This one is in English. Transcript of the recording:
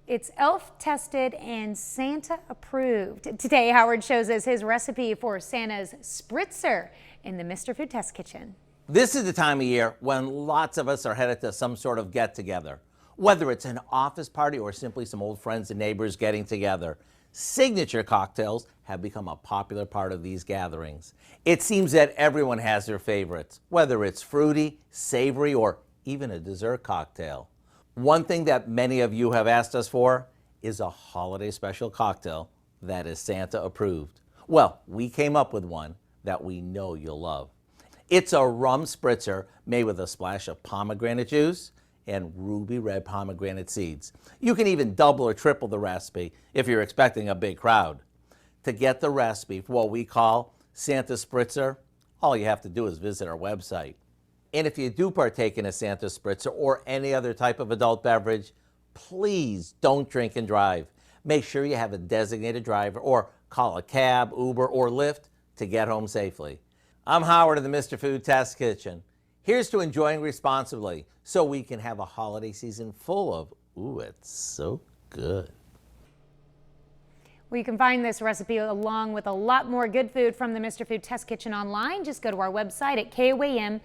It's elf tested and Santa approved. Today, Howard shows us his recipe for Santa's Spritzer in the Mr. Food Test Kitchen. This is the time of year when lots of us are headed to some sort of get-together. Whether it's an office party or simply some old friends and neighbors getting together, signature cocktails have become a popular part of these gatherings. It seems that everyone has their favorites, whether it's fruity, savory, or even a dessert cocktail. One thing that many of you have asked us for is a holiday special cocktail that is Santa approved. Well, we came up with one that we know you'll love. It's a rum spritzer made with a splash of pomegranate juice and ruby red pomegranate seeds. You can even double or triple the recipe if you're expecting a big crowd. To get the recipe for what we call Santa Spritzer, all you have to do is visit our website. And if you do partake in a Santa Spritzer or any other type of adult beverage, please don't drink and drive. Make sure you have a designated driver or call a cab, Uber, or Lyft to get home safely. I'm Howard of the Mr. Food Test Kitchen. Here's to enjoying responsibly so we can have a holiday season full of, ooh, it's so good. Well, you can find this recipe along with a lot more good food from the Mr. Food Test Kitchen online. Just go to our website at KOAMnewsnow.com.